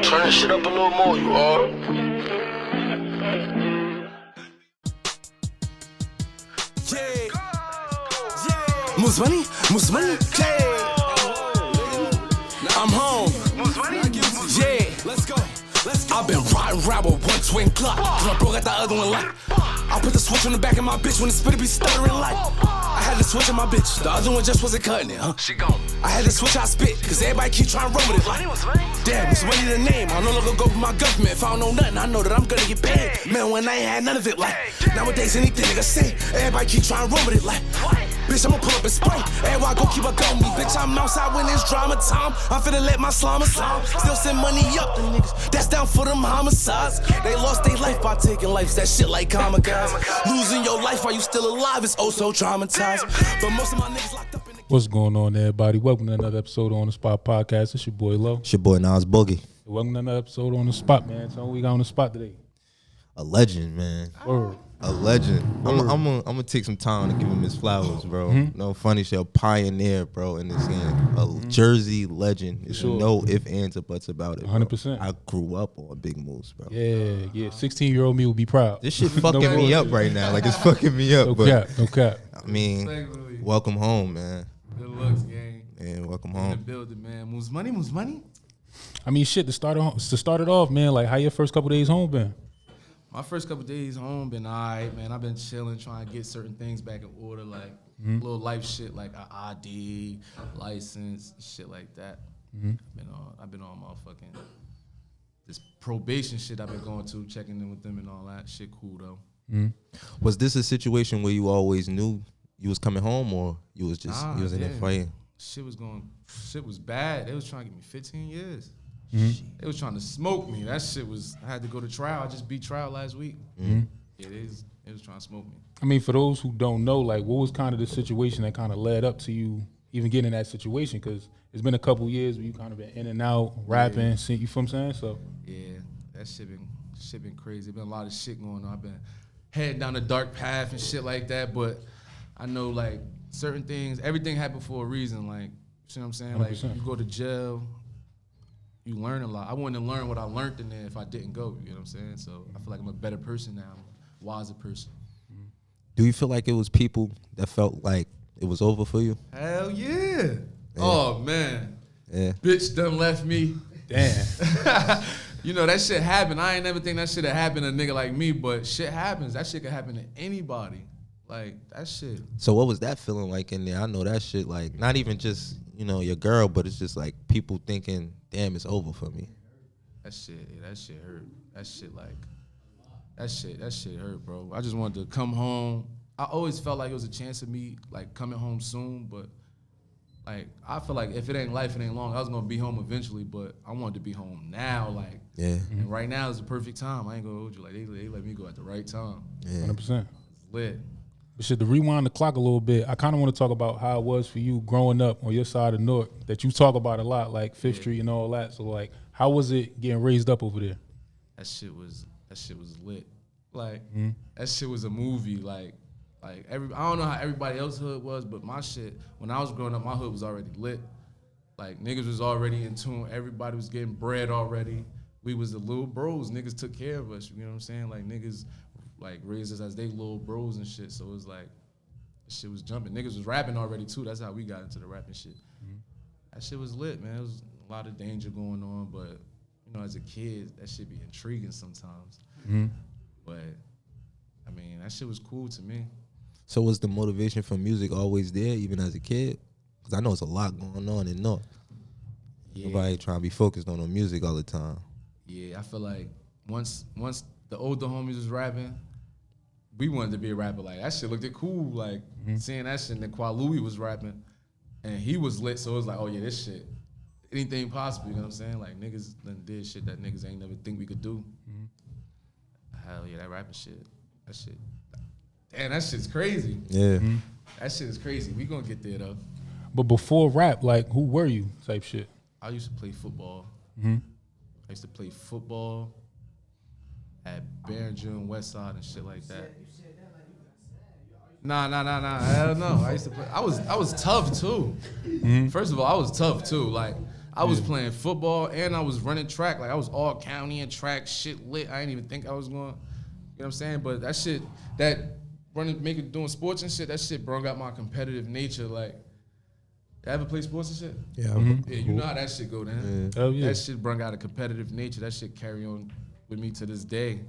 Turn this shit up a little more, you are. Musmani, yeah. I'm home. Yeah, let's go. I've been riding around with one twin clock. I broke out the other one like. I put the switch on the back of my bitch when the spitter be stuttering like. I had to switch on my bitch, the other one just wasn't cutting it, huh? She gone. I had to switch how I spit, cause everybody keep trying to run with it like. Damn, it's money the name, I no longer go for my government. If I don't know nothing, I know that I'm gonna get paid. Man, when I ain't had none of it like. Nowadays anything nigga say, everybody keep trying to run with it like. Bitch, I'ma pull up and spray. Everywhere I go, keep a gun me. Bitch, I'm outside when it's drama time. I'm finna let my slime aside. Still send money up to niggas. That's down for them homicides. They lost their life by taking lives. That shit like kamikaze. Losing your life while you still alive is oh so traumatized. But most of my niggas locked up in the. What's going on, everybody? Welcome to another episode on the Spot Podcast. It's your boy Lo. It's your boy Nas Boogie. Welcome to another episode on the Spot, man. So we got on the spot today. A legend, man. Word. A legend. I'm gonna take some time to give him his flowers, bro. Mm-hmm. No funny shit. A pioneer, bro, in this game. A Jersey legend. There's Sure. no ifs, ands, or buts about it. 100%. I grew up on Big Moves, bro. Yeah. 16-year-old me would be proud. This shit fucking me up right now. Like, it's fucking me up. No cap. I mean, welcome home, man. Good looks, gang. And welcome In the home. building, man. Moves money. I mean, shit, to start it off, man, like, how your first couple days home been? My first couple days home been alright, man. I've been chilling, trying to get certain things back in order, like little life shit, like an ID, license, shit like that. I've been on motherfucking this probation shit I've been going to, checking in with them and all that shit. Cool though. Was this a situation where you always knew you was coming home, or you was just you was in there fighting? Shit was bad. They was trying to give me 15 years. They was trying to smoke me. That shit was. I had to go to trial. I just beat trial last week. Yeah, they was trying to smoke me. I mean, for those who don't know, like, what was kind of the situation that kind of led up to you even getting in that situation? Because it's been a couple years where you kind of been in and out, rapping, you feel what I'm saying? So Yeah, that shit been crazy. Been a lot of shit going on. I've been heading down a dark path and shit like that. But I know, like, certain things, everything happened for a reason. Like, you see what I'm saying? 100%. Like, you go to jail, you learn a lot. I wouldn't have learned what I learned in there if I didn't go. You know what I'm saying? So I feel like I'm a better person now, a wiser person. Do you feel like it was people that felt like it was over for you? Hell yeah. Oh, man. Yeah. Bitch done left me. damn. You know, that shit happened. I ain't never think that shit had happened to a nigga like me, but shit happens. That shit can happen to anybody. Like, that shit. So what was that feeling like in there? I know that shit, like, not even just, your girl, but it's just like people thinking, damn, it's over for me. That shit hurt. That shit hurt, bro. I just wanted to come home. I always felt like it was a chance of me, like, coming home soon, but, like, I feel like if it ain't life, it ain't long. I was gonna be home eventually, but I wanted to be home now, like. Yeah. And right now is the perfect time. I ain't gonna hold you. Like, they let me go at the right time. Yeah. 100%. It's lit. But shit, to rewind the clock a little bit, I kind of want to talk about how it was for you growing up on your side of Newark, that you talk about a lot, like Fifth Street and all that. So, like, how was it getting raised up over there? That shit was lit. Like, that shit was a movie. Like I don't know how everybody else's hood was, but my shit, when I was growing up, my hood was already lit. Like, niggas was already in tune. Everybody was getting bread already. We was the little bros. Niggas took care of us. You know what I'm saying? Like, niggas, like, raised us as they little bros and shit. So it was like, shit was jumping. Niggas was rapping already too. That's how we got into the rapping shit. That shit was lit, man. It was a lot of danger going on, but, as a kid, that shit be intriguing sometimes. But, I mean, that shit was cool to me. So was the motivation for music always there, even as a kid? Because I know it's a lot going on in North. Yeah. Nobody trying to be focused on the music all the time. Yeah, I feel like once the older homies was rapping, we wanted to be a rapper. Like, that shit looked cool. Like, seeing that shit, and then Kualui was rapping, and he was lit, so it was like, oh yeah, this shit, anything possible, you know what I'm saying? Like, niggas done did shit that niggas ain't never think we could do. Hell yeah, that rapping shit, damn, that shit's crazy. Yeah. That shit is crazy. We gonna get there though. But before rap, like, who were you type shit? I used to play football. I used to play football at Barringer and Westside and shit like that. Nah. Hell no. I used to play. I was tough too. First of all, I was tough too. Like, I was playing football and I was running track. Like I was all county and track shit lit. I didn't even think I was going. You know what I'm saying? But that shit, doing sports and shit, that shit brought out my competitive nature. Like, you ever play sports and shit? Yeah. Yeah, you know how that shit go down. Oh, yeah. That shit brought out a competitive nature. That shit carry on with me to this day.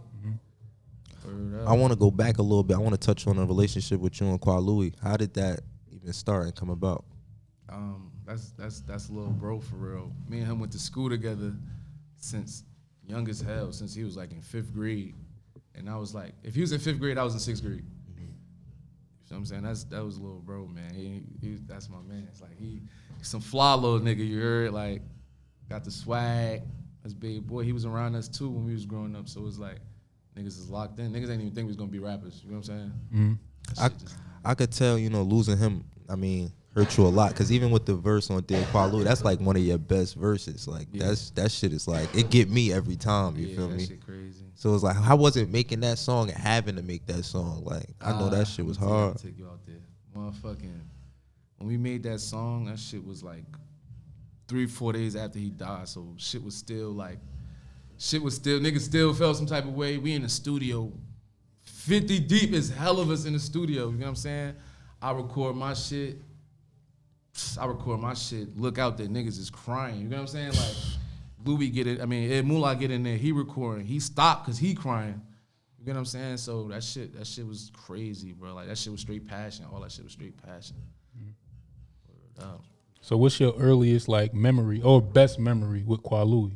I want to go back a little bit. I want to touch on a relationship with you and Kualui. How did that even start and come about? That's a little bro for real. Me and him went to school together since young as hell, since he was like in 5th grade. And I was like, if he was in 5th grade, I was in 6th grade. You know what I'm saying? That was little bro, man. That's my man. It's like he's some fly little nigga, you heard? Like, got the swag. That's big boy. He was around us too when we was growing up, so it's like niggas is locked in. Niggas ain't even think we was gonna be rappers. You know what I'm saying? I could tell, losing him, hurt you a lot. Cause even with the verse on Dead Kualui, that's like one of your best verses. Like that shit is like, it get me every time. You feel me? That shit crazy. So it's like, how was it making that song and having to make that song? Like, I know that shit was hard. I'll take you out there, motherfucking. When we made that song, that shit was like 3-4 days after he died. So shit was still niggas still felt some type of way. We in the studio, 50 deep is hell of us in the studio. You know what I'm saying? I record my shit. Look out there, niggas is crying. You know what I'm saying? Like, Louie Moolah get in there, he recording. He stopped because he crying. You get what I'm saying? So that shit was crazy, bro. Like, that shit was straight passion. All that shit was straight passion. So what's your earliest like memory or best memory with Kualui?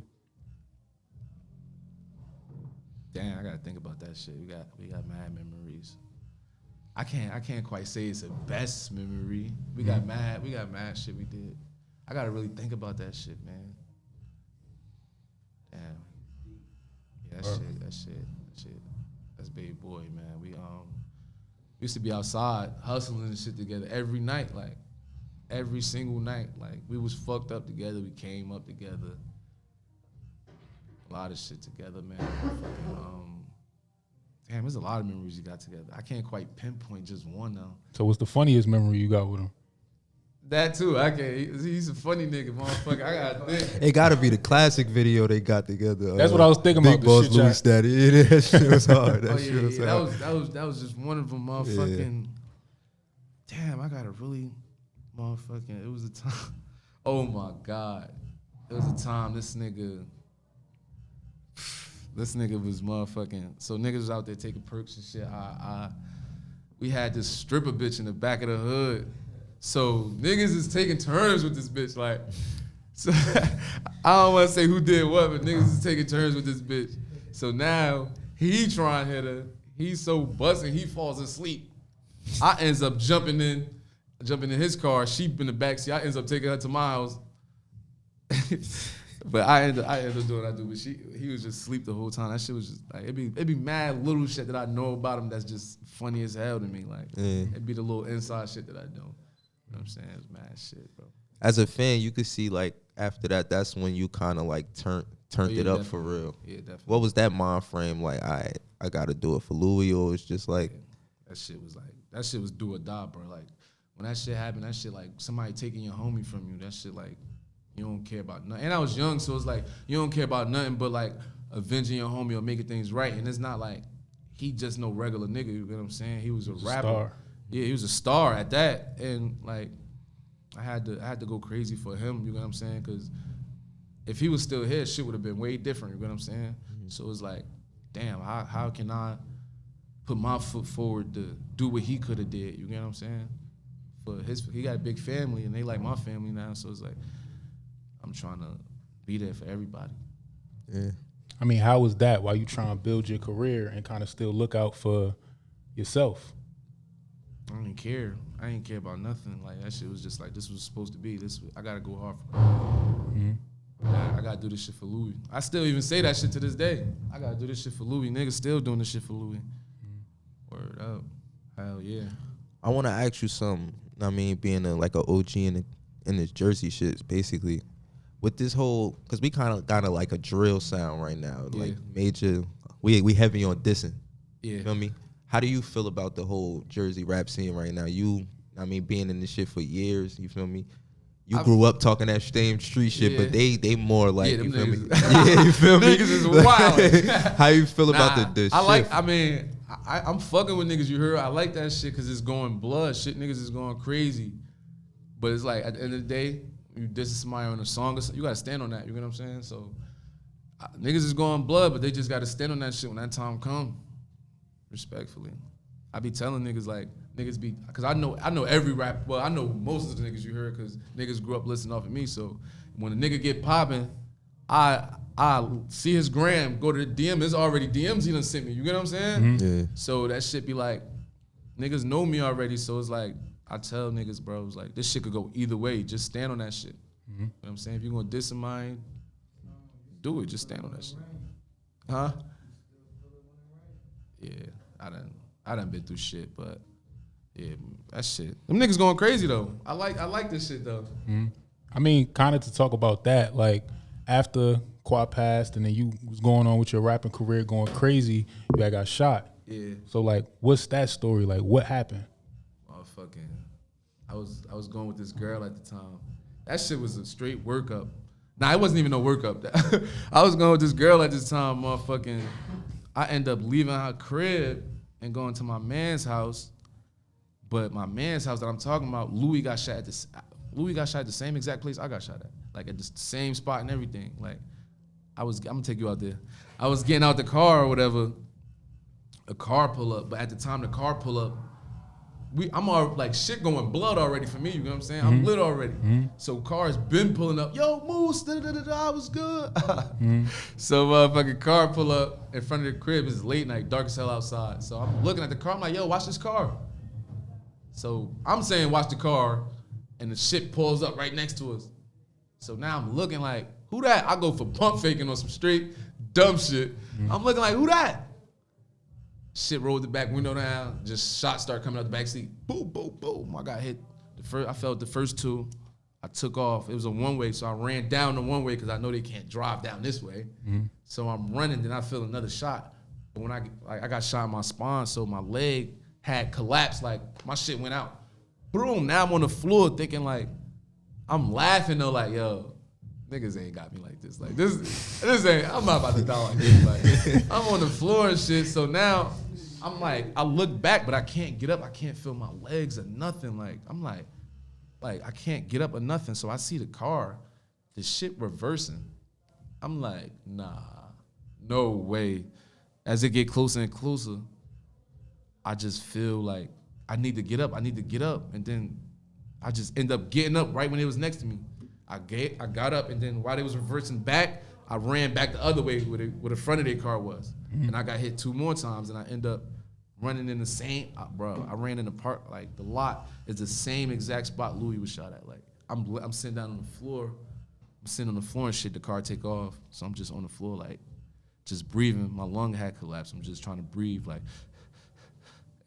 Damn, I gotta think about that shit. We got mad memories. I can't quite say it's a best memory. We got mad shit we did. I gotta really think about that shit, man. Damn. Yeah, that shit. That's baby boy, man. We used to be outside hustling and shit together every night, like every single night. Like, we was fucked up together. We came up together. A lot of shit together, man. Damn, there's a lot of memories you got together. I can't quite pinpoint just one though. So what's the funniest memory you got with him? That too. I can't. He's a funny nigga, motherfucker. I got think. It gotta be the classic video they got together. That's what I was thinking about. Big Boss Louie Daddy. Yeah, that shit was hard. That shit was hard. That was just one of them, motherfucking. Yeah. Damn, I gotta really, motherfucking. It was a time. Oh my God, it was a time this nigga was motherfucking. So niggas was out there taking perks and shit. We had this stripper bitch in the back of the hood. So niggas is taking turns with this bitch. Like, so I don't want to say who did what, but niggas is taking turns with this bitch. So now he trying to hit her. He's so buzzing, he falls asleep. I ends up jumping in his car. She in the backseat. I ends up taking her to my house. But I ended up doing what I do. But he was just asleep the whole time. That shit was just like, it'd be mad little shit that I know about him that's just funny as hell to me. Like, it'd be the little inside shit that I don't. You know what I'm saying? It's mad shit, bro. As a fan, you could see like after that, that's when you kind of like turned it up definitely. for real. Yeah, definitely. What was that mind frame like? I gotta do it for Louie, or it's just like that shit was do or die, bro. Like, when that shit happened, that shit like somebody taking your homie from you. That shit like, you don't care about nothing. And I was young, so it's like you don't care about nothing but like avenging your homie or making things right. And it's not like he just no regular nigga. You know what I'm saying? He was a rapper. Star. Yeah, he was a star at that. And like, I had to go crazy for him. You know what I'm saying? Because if he was still here, shit would have been way different. You know what I'm saying? Mm-hmm. So it's like, damn, how can I put my foot forward to do what he could have did? You know what I'm saying? He got a big family, and they like my family now. So it's like, I'm trying to be there for everybody. Yeah. I mean, how was that while you trying to build your career and kind of still look out for yourself? I didn't care. I didn't care about nothing. Like, that shit was just like, this was supposed to be. I gotta go hard for it. I gotta do this shit for Louie. I still even say that shit to this day. I gotta do this shit for Louie. Niggas still doing this shit for Louie. Word up. Hell yeah. I want to ask you something. I mean, being like an OG in this Jersey shit, basically. With this whole, because we kind of got like a drill sound right now. Yeah. Like major, we heavy on dissing. Yeah. You feel me? How do you feel about the whole Jersey rap scene right now? Being in this shit for years, you feel me? You grew up talking that same street shit, but they more like, Yeah, them you feel me? niggas- Yeah, you feel me? Niggas is wild. How you feel about the shift? I'm fucking with niggas, you heard? I like that shit because it's going blood. Shit, niggas is going crazy. But it's like, at the end of the day, you diss somebody on a song, or something, you gotta stand on that, you know what I'm saying? So, niggas is going blood, but they just gotta stand on that shit when that time come. Respectfully. I be telling niggas like, niggas be, cause I know every rap, well, I know most of the niggas you heard cause niggas grew up listening off of me, so when a nigga get popping, I see his gram, go to the DM, it's already DMs he done sent me, you get what I'm saying? Yeah. So that shit be like, niggas know me already, so it's like, I tell niggas, bro, it's like, this shit could go either way, just stand on that shit. You know what I'm saying? If you gonna diss somebody, do it, just stand on that shit. Huh? Yeah, I done been through shit, but yeah, that shit. Them niggas going crazy though. I like this shit though. I mean, kind of to talk about that, like after Quad passed and then you was going on with your rapping career going crazy, you had got shot. Yeah. So like, what's that story? Like, what happened? Fucking, I was going with this girl at the time. That shit was a straight workup. Nah, it wasn't even no workup. I was going with this girl at this time, motherfucking. I end up leaving her crib and going to my man's house. But my man's house that I'm talking about, Louie got shot at the same exact place I got shot at. Like at the same spot and everything. Like I'm gonna take you out there. I was getting out the car or whatever. A car pull up, but at the time the car pull up, I'm all like shit going blood already for me, you know what I'm saying? I'm lit already. So cars been pulling up, yo, Moose, I was good. So motherfucking car pull up in front of the crib, it's late night, dark as hell outside. So I'm looking at the car, I'm like, yo, watch this car. So I'm saying watch the car, and the shit pulls up right next to us. So now I'm looking like, who that? I go for pump faking on some straight dumb shit. I'm looking like, who that? Shit rolled the back window down, just shots start coming out the back seat. Boom, boom, boom. I got hit. I felt the first two. I took off. It was a one-way, so I ran down the one-way because I know they can't drive down this way. So I'm running, then I feel another shot. But when I got shot in my spine, so my leg had collapsed, like my shit went out. Boom, now I'm on the floor thinking like, I'm laughing though, like, yo, niggas ain't got me like this. Like this ain't, I'm not about to die like this. Like, I'm on the floor and shit, so now I'm like, I look back, but I can't get up. I can't feel my legs or nothing. Like, I'm like I can't get up or nothing. So I see the car, the shit reversing. I'm like, nah, no way. As it get closer and closer, I just feel like I need to get up. And then I just end up getting up right when it was next to me. I got up, and then while they was reversing back, I ran back the other way where the front of their car was. And I got hit 2 more times, and I end up running in the same, I ran in the park, like the lot is the same exact spot Louie was shot at. Like I'm sitting down on the floor, and shit, the car take off. So I'm just on the floor, like just breathing. My lung had collapsed. I'm just trying to breathe, like,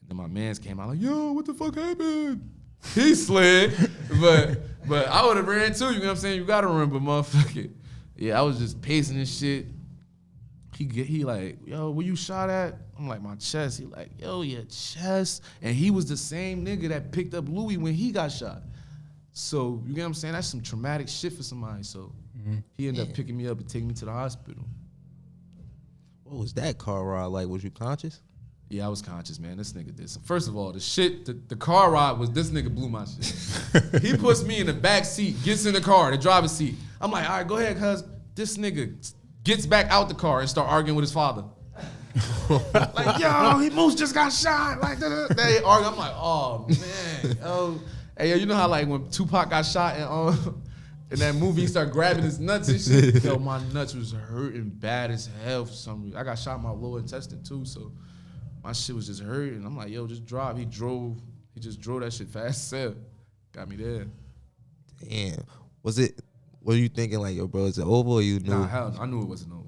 and then my mans came out like, yo, what the fuck happened? He slid, but I would have ran too, you know what I'm saying? You gotta remember, motherfucker. Yeah, I was just pacing this shit. He like, yo, where you shot at? I'm like, my chest. He like, yo, your chest. And he was the same nigga that picked up Louie when he got shot. So, you get what I'm saying? That's some traumatic shit for somebody. So, he ended up picking me up and taking me to the hospital. What was that car ride like? Was you conscious? Yeah, I was conscious, man. This nigga did some. First of all, the car ride was, this nigga blew my shit. He puts me in the back seat, gets in the car, the driver's seat. I'm like, all right, go ahead, cuz. This nigga gets back out the car and start arguing with his father. Like, yo, he Moose just got shot. Like, they argue. I'm like, oh, man. Oh, hey, yo, you know how, like, when Tupac got shot and in that movie, he started grabbing his nuts and shit? Yo, my nuts was hurting bad as hell for some reason. I got shot in my lower intestine, too, so my shit was just hurting. I'm like, yo, just drive. He just drove that shit fast as hell. Got me there. Damn. What are you thinking, like, yo, bro, is it over or you knew? Nah, hell, I knew it wasn't over.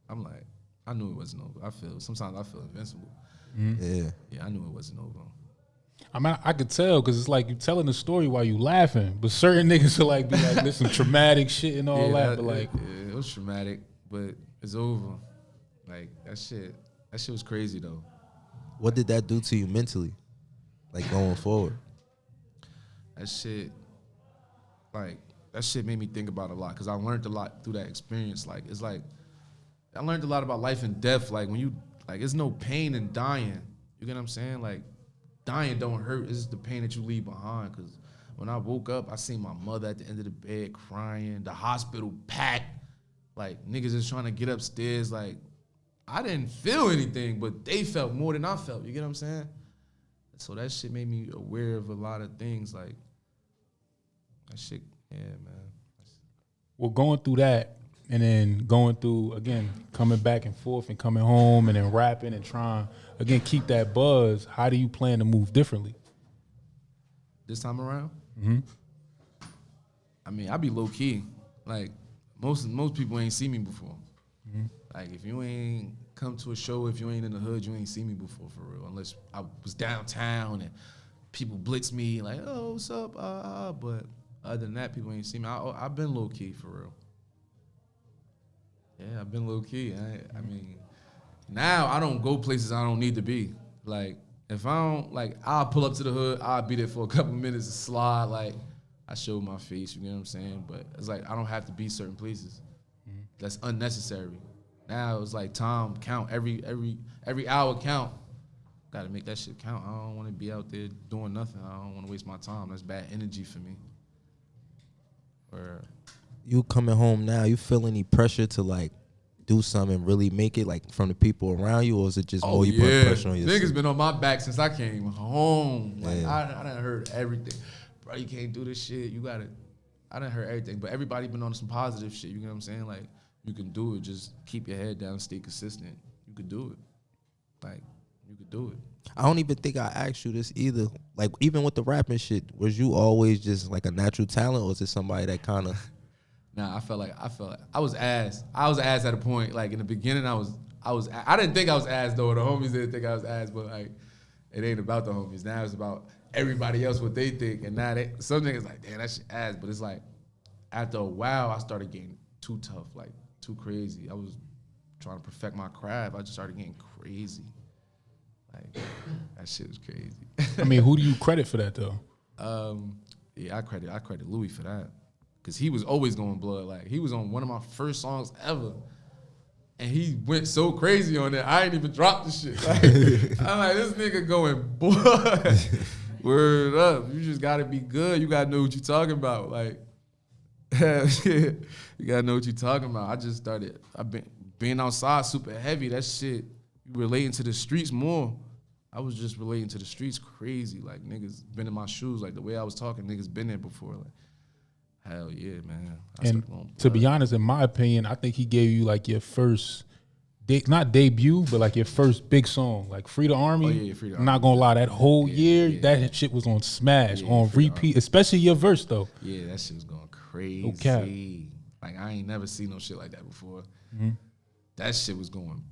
I'm like, I knew it wasn't over. Sometimes I feel invincible. Yeah. Yeah, I knew it wasn't over. I mean, I could tell because it's like you telling the story while you laughing, but certain niggas are like, be like, there's some traumatic shit and all that. But like, yeah, it was traumatic, but it's over. Like that shit was crazy though. What did that do to you mentally, like going forward? That shit, like that shit made me think about a lot because I learned a lot through that experience. Like, it's like, I learned a lot about life and death. Like, when you, like, there's no pain in dying. You get what I'm saying? Like, dying don't hurt. It's just the pain that you leave behind. Because when I woke up, I seen my mother at the end of the bed crying, the hospital packed. Like, niggas is trying to get upstairs. Like, I didn't feel anything, but they felt more than I felt. You get what I'm saying? So that shit made me aware of a lot of things. Like, that shit, yeah, man. Well, going through that and then going through, again, coming back and forth and coming home and then rapping and trying, again, keep that buzz, how do you plan to move differently? This time around? Mm-hmm. I mean, I be low-key. Like, most people ain't see me before. Mm-hmm. Like, if you ain't come to a show, if you ain't in the hood, you ain't see me before, for real. Unless I was downtown and people blitz me, like, oh, what's up? But other than that, people ain't see me. I've been low-key, for real. Yeah, I've been low-key. I mean, now I don't go places I don't need to be. Like, if I don't, like, I'll pull up to the hood, I'll be there for a couple minutes and slide, like, I show my face, you know what I'm saying? But it's like, I don't have to be certain places. Mm-hmm. That's unnecessary. Now it's like time count, every hour count. Gotta make that shit count. I don't wanna be out there doing nothing. I don't wanna waste my time. That's bad energy for me. Or You coming home now, you feel any pressure to like do something and really make it, like from the people around you, or is it just more you put pressure on yourself? Niggas been on my back since I came home. Like, Yeah. I done heard everything. Bro, you can't do this shit. You gotta, I done heard everything. But everybody been on some positive shit, you know what I'm saying? Like, you can do it. Just keep your head down, stay consistent. You could do it. Like, you could do it. I don't even think I asked you this either. Like, even with the rapping shit, was you always just like a natural talent, or is it somebody that kind of... Nah, I felt like I was ass. I was ass at a point. Like, in the beginning, I didn't think I was ass, though. The homies didn't think I was ass, but like, it ain't about the homies. Now it's about everybody else, what they think. And now some niggas like, damn, that shit ass. But it's like, after a while, I started getting too tough, like too crazy. I was trying to perfect my craft. I just started getting crazy. Like, that shit was crazy. I mean, who do you credit for that, though? Yeah, I credit Louie for that. Because he was always going blood. Like, he was on one of my first songs ever. And he went so crazy on it, I ain't even dropped the shit. Like, I'm like, this nigga going blood. Word up. You just got to be good. You got to know what you're talking about. Like, you got to know what you're talking about. I've been being outside super heavy. That shit, you relating to the streets more. I was just relating to the streets crazy. Like, niggas been in my shoes. Like, the way I was talking, niggas been there before. Like, hell yeah, man. And to be honest, in my opinion, I think he gave you like your first, not debut, but like your first big song, like Free the Army. Oh, yeah, Free the I'm not Army. gonna lie, that whole year, that shit was on smash, on repeat, especially your verse though. Yeah, that shit was going crazy. Okay. Like, I ain't never seen no shit like that before. Mm-hmm. That shit was going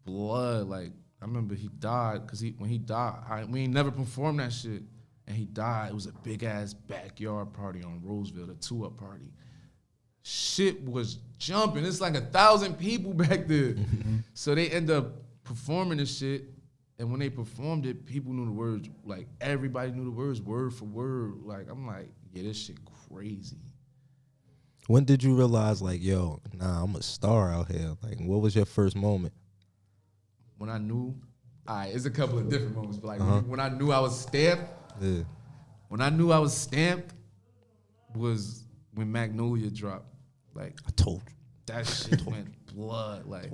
blood. Like, I remember he died, because when he died, we ain't never performed that shit. And he died. It was a big-ass backyard party on Roseville, the 2-Up party. Shit was jumping. It's like 1,000 people back there. So they end up performing this shit. And when they performed it, people knew the words. Like, everybody knew the words word for word. Like, I'm like, yeah, this shit crazy. When did you realize, like, yo, nah, I'm a star out here? Like, what was your first moment? When I knew, it's a couple of different moments, but like when I knew I was stamped, Yeah. when I knew I was stamped was when Magnolia dropped. Like, I told you. that shit went blood. Like,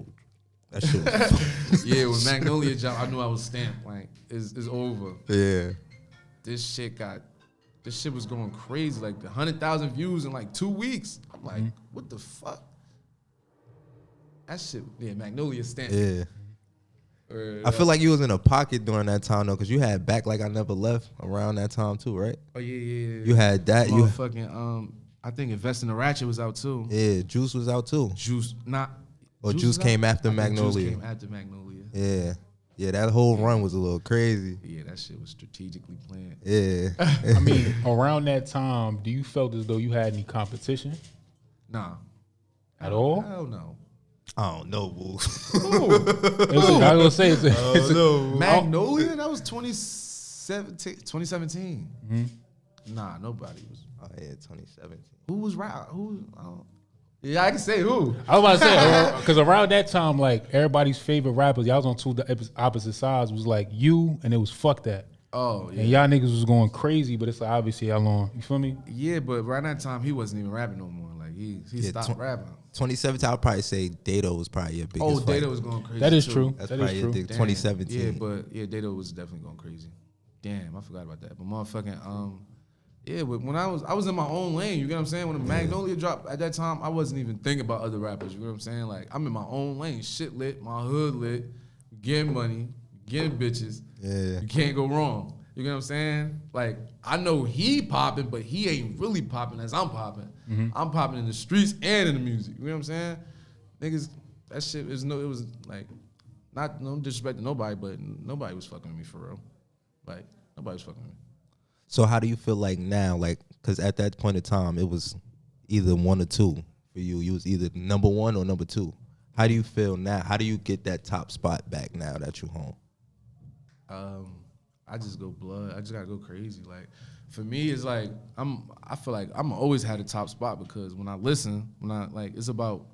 That shit was... yeah, when Magnolia dropped, I knew I was stamped. Like, it's over. Yeah. This shit was going crazy. Like, 100,000 views in like 2 weeks. I'm like, what the fuck? That shit, yeah, Magnolia stamped. Yeah. I feel like you was in a pocket during that time though, because you had Back Like I Never Left around that time too, right? Oh yeah. You had that. Motherfucking I think Invest in the Ratchet was out too. Yeah, Juice was out too. Juice Juice came after Magnolia. Juice came after Magnolia. Yeah, that whole run was a little crazy. Yeah, that shit was strategically planned. Yeah. I mean, around that time, do you felt as though you had any competition? Nah. At all? Hell no. I don't know, boo. I was gonna say it's Magnolia? That was 2017. 2017. Nah, nobody was. Oh yeah, 2017. Who was rap? Yeah, I can say who. I was about to say, because around that time, like, everybody's favorite rappers, y'all was on two opposite sides, was like you, and it was Fuck That. Oh, yeah. And y'all niggas was going crazy, but it's like, obviously how long. You feel me? Yeah, but around that time, he wasn't even rapping no more. Like, he stopped rapping. 2017, I'll probably say Dato was probably your biggest. Oh, fight. Dato was going crazy. That is too. true. That's That probably is your true. big Damn. 2017. Yeah, but yeah, Dato was definitely going crazy. Damn, I forgot about that. But motherfucking yeah, but when I was in my own lane, you get what I'm saying? When the Magnolia dropped at that time, I wasn't even thinking about other rappers, you know what I'm saying? Like, I'm in my own lane, shit lit, my hood lit, getting money, getting bitches. Yeah. You can't go wrong. You get what I'm saying? Like, I know he popping, but he ain't really popping as I'm popping. I'm popping in the streets and in the music. You know what I'm saying? Niggas, that shit it was like, not no disrespect to nobody, but nobody was fucking with me for real. Like, nobody was fucking with me. So how do you feel like now? Like, because at that point in time, it was either one or two for you. You was either number one or number two. How do you feel now? How do you get that top spot back now that you're home? I just go blood. I just gotta go crazy. Like, for me, it's like I feel like I'm always had a top spot because when I listen, it's about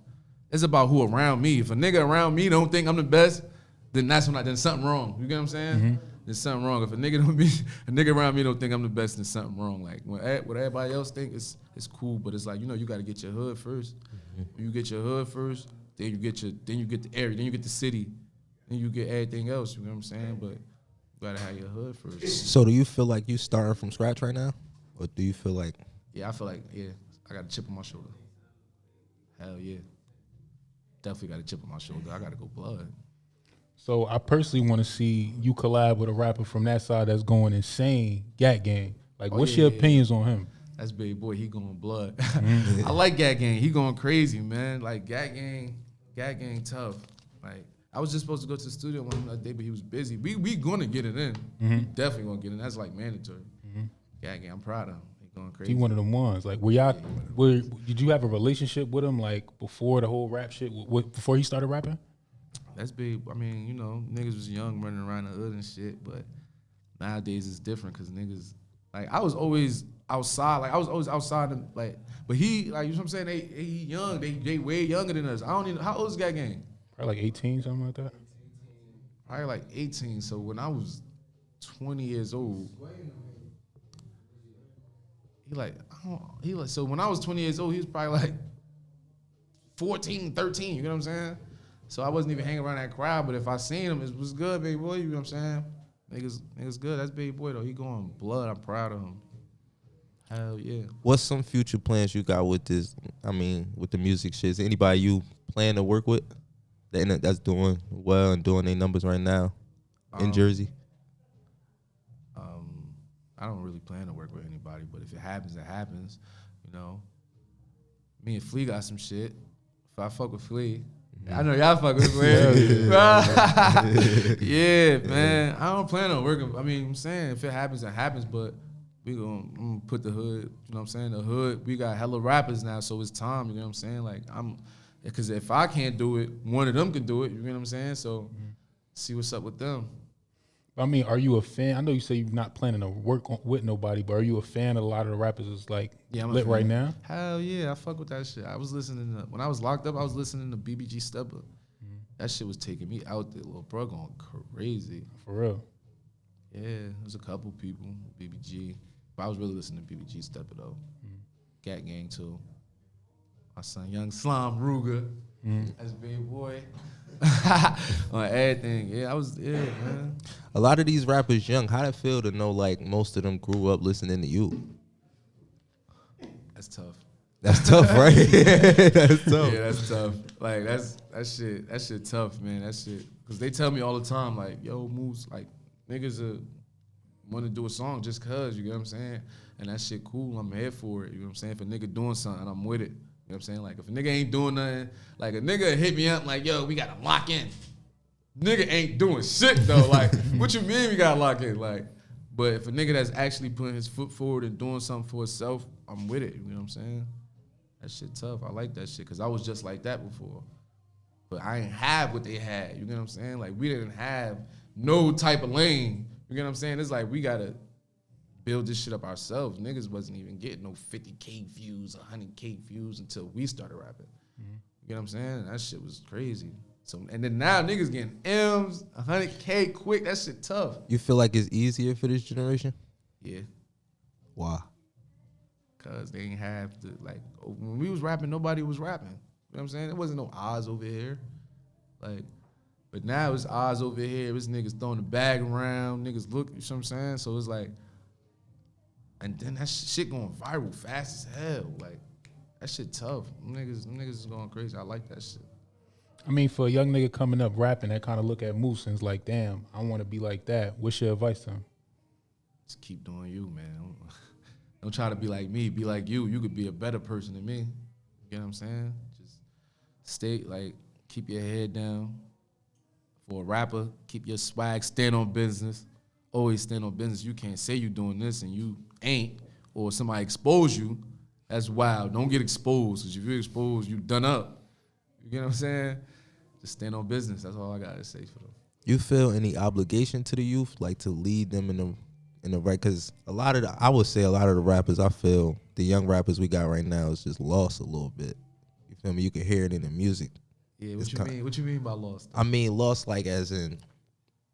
who around me. If a nigga around me don't think I'm the best, then then something wrong. You get what I'm saying? There's something wrong. If a nigga around me don't think I'm the best, then something wrong. Like, what everybody else think it's cool, but it's like, you gotta get your hood first. When you get your hood first, then you get the area, then you get the city, then you get everything else. You know what I'm saying? But you gotta have your hood first. So do you feel like you starting from scratch right now, or do you feel like? Yeah, I feel like I got a chip on my shoulder. Hell yeah, definitely got a chip on my shoulder. I gotta go blood. So I personally want to see you collab with a rapper from that side that's going insane, Gat Gang. Like, what's your opinions on him? That's big boy. He going blood. I like Gat Gang. He going crazy, man. Like, Gat Gang tough. Like, I was just supposed to go to the studio one day, but he was busy. We gonna get it in. We definitely gonna get it in. That's like mandatory. Gat Gang, I'm proud of him. He going crazy. He one of them ones. Like, did you have a relationship with him, like, before the whole rap shit, before he started rapping? That's big. I mean, niggas was young running around the hood and shit, but nowadays it's different because niggas, like, I was always outside. Like, I was always outside, and, like, but he, like, you know what I'm saying? They young. They way younger than us. I don't even, how old is Gat Gang? Probably like 18, something like that. Probably like 18. So when I was 20 years old, so when I was 20 years old, he was probably like 14, 13, you know what I'm saying? So I wasn't even hanging around that crowd, but if I seen him, it was good, baby boy, you know what I'm saying? Niggas good. That's baby boy, though. He going blood. I'm proud of him. Hell yeah. What's some future plans you got with this? I mean, with the music shit? Is anybody you plan to work with that's doing well and doing their numbers right now in Jersey? I don't really plan to work with anybody, but if it happens, it happens. Me and Flea got some shit. If I fuck with Flea, I know y'all fuck with Flea. Yeah, man. I don't plan on working. I mean, I'm saying if it happens, it happens, but we gonna put the hood, you know what I'm saying? The hood, we got hella rappers now, so it's time, you know what I'm saying? Like, because if I can't do it, one of them can do it, you know what I'm saying? So see what's up with them. I mean, are you a fan? I know you say you're not planning to work with nobody, but are you a fan of a lot of the rappers that's like I'm lit right now? Hell yeah, I fuck with that shit. I was listening to, when I was locked up, I was listening to BBG Stepper. That shit was taking me out there, little bro, going crazy. For real. Yeah, there's a couple people, BBG. But I was really listening to BBG Stepper though. Gat Gang too. My son, Young Slime Ruger. That's big boy. On everything. Yeah, man. A lot of these rappers young, how'd it feel to know like most of them grew up listening to you? That's tough. That's tough, right? That's tough. Yeah, that's tough. Like that shit tough, man. That shit. Cause they tell me all the time, like, yo, Moose, like, niggas want to do a song just cause, you get what I'm saying? And that shit cool, I'm here for it, you know what I'm saying? If a nigga doing something, I'm with it. You know what I'm saying? Like, if a nigga ain't doing nothing, like, a nigga hit me up like, yo, we gotta lock in. Nigga ain't doing shit, though. Like, what you mean we gotta lock in? Like, but if a nigga that's actually putting his foot forward and doing something for himself, I'm with it. You know what I'm saying? That shit tough. I like that shit, because I was just like that before. But I ain't have what they had. You know what I'm saying? Like, we didn't have no type of lane. You know what I'm saying? It's like we gotta build this shit up ourselves. Niggas wasn't even getting no 50K views, 100K views until we started rapping. You know what I'm saying? That shit was crazy. So, and then now niggas getting M's, 100K quick. That shit tough. You feel like it's easier for this generation? Yeah. Why? Cause they ain't have to, like, when we was rapping, nobody was rapping. You know what I'm saying? There wasn't no odds over here. Like, but now it's odds over here. It's niggas throwing the bag around. Niggas look, you know what I'm saying? So it's like, and then that shit going viral fast as hell. Like, that shit tough. Them niggas is going crazy. I like that shit. I mean, for a young nigga coming up rapping, that kind of look at Moose and it's like, damn, I want to be like that. What's your advice to him? Just keep doing you, man. Don't try to be like me. Be like you. You could be a better person than me. You know what I'm saying? Just stay, like, keep your head down. For a rapper, keep your swag, stand on business. Always stand on business. You can't say you doing this and you ain't, or somebody expose you. That's wild. Don't get exposed, because if you're exposed, you done up. You get what I'm saying? Just stand on business. That's all I got to say for them. You feel any obligation to the youth, like to lead them in the right? Because I would say a lot of the rappers, I feel the young rappers we got right now is just lost a little bit. You feel me? You can hear it in the music. Yeah, what you mean? What you mean by lost? I mean lost, like as in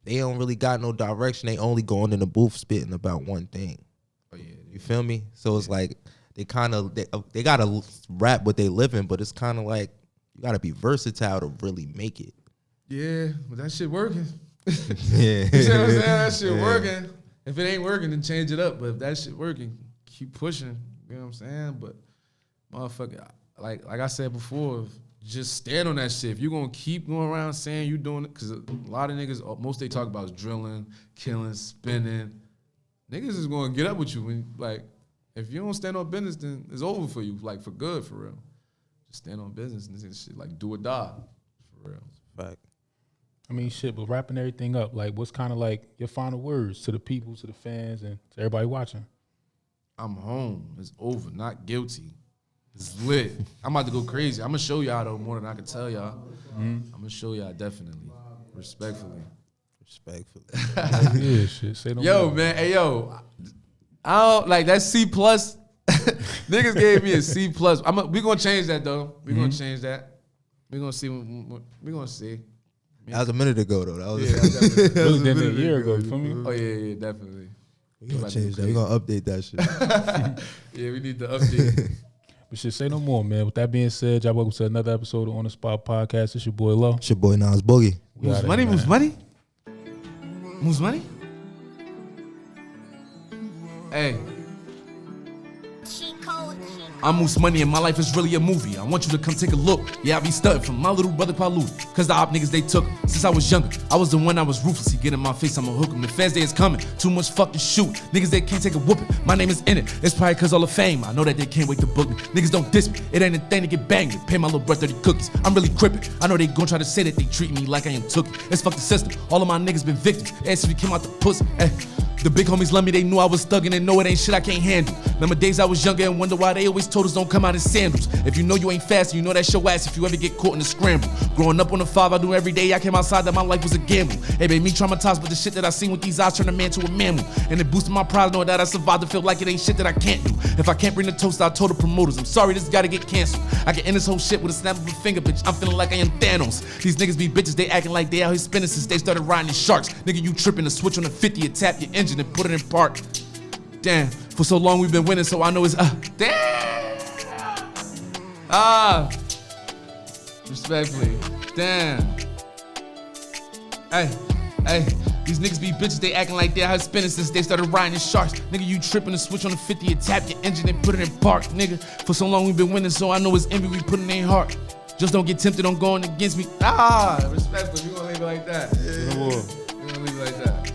they don't really got no direction. They only going in the booth spitting about one thing. Oh yeah. You feel me? So it's like they gotta rap what they live in, but it's kind of like you gotta be versatile to really make it. Yeah, but that shit working. Yeah. You see what I'm saying? That shit working. If it ain't working, then change it up. But if that shit working, keep pushing. You know what I'm saying? But motherfucker, like I said before, just stand on that shit. If you're gonna keep going around saying you doing it, because a lot of niggas, most they talk about is drilling, killing, spinning. Niggas is gonna get up with you. When, like, if you don't stand on business, then it's over for you, like for good, for real. Just stand on business and this shit, like do or die, for real. Fact. I mean, shit, but wrapping everything up, like, what's kind of like your final words to the people, to the fans, and to everybody watching? I'm home. It's over. Not guilty. It's lit. I'm about to go crazy. I'm gonna show y'all though more than I can tell y'all. I'm gonna show y'all definitely, respectfully. Yeah, shit. Say no Yo, more. man. Hey, yo. I don't like that C+. Niggas gave me a C+. We gonna change that though. We gonna change that. We gonna see. We gonna see. That was a minute ago though. That was definitely. Really did it a year ago, you feel me? Oh yeah, definitely. we gonna change that. We gonna update that shit. Yeah, we need to update. But shit, say no more, man. With that being said, y'all welcome to another episode of On The Spot Podcast. It's your boy Lo. It's your boy Nas Boogie. Moose money, moose money. Moose money. Hey. I'm Moose Money and my life is really a movie. I want you to come take a look. Yeah, I be stunting from my little brother Kualui. Cause the op niggas they took since I was younger. I was the one that was ruthless. He get in my face, I'ma hook him. The fans day is coming. Too much fucking shoot. Niggas they can't take a whooping. My name is in it. It's probably cause all the fame. I know that they can't wait to book me. Niggas don't diss me. It ain't a thing to get banged. They pay my little brother 30 cookies. I'm really crippin'. I know they gon' try to say that they treat me like I am took. It's fuck the system. All of my niggas been victims. And since we came out the pussy. The big homies love me, they knew I was thuggin' and know it ain't shit I can't handle. Remember days I was younger and wonder why they always told us don't come out in sandals. If you know you ain't fast, you know that's your ass if you ever get caught in a scramble. Growing up on the 5, I knew every day I came outside that my life was a gamble. It made me traumatized, but the shit that I seen with these eyes turned a man to a mammal. And it boosted my pride knowing that I survived to feel like it ain't shit that I can't do. If I can't bring the toast, I told the promoters, I'm sorry, this gotta get canceled. I can end this whole shit with a snap of a finger, bitch. I'm feeling like I am Thanos. These niggas be bitches, they acting like they out here spinning since they started riding the sharks. Nigga, you tripping to switch on the 50 and tap your engine and put it in park. Damn, for so long we've been winning, so I know it's damn. Respectfully, damn. Hey, these niggas be bitches, they acting like they out here spinning since they started riding the sharks. Nigga, you tripping to switch on the 50 and tap your engine and put it in park. Nigga, for so long we've been winning, so I know it's envy we put in their heart. Just don't get tempted on going against me. Respectfully, we gonna leave it like that. Yeah. We gonna leave it like that.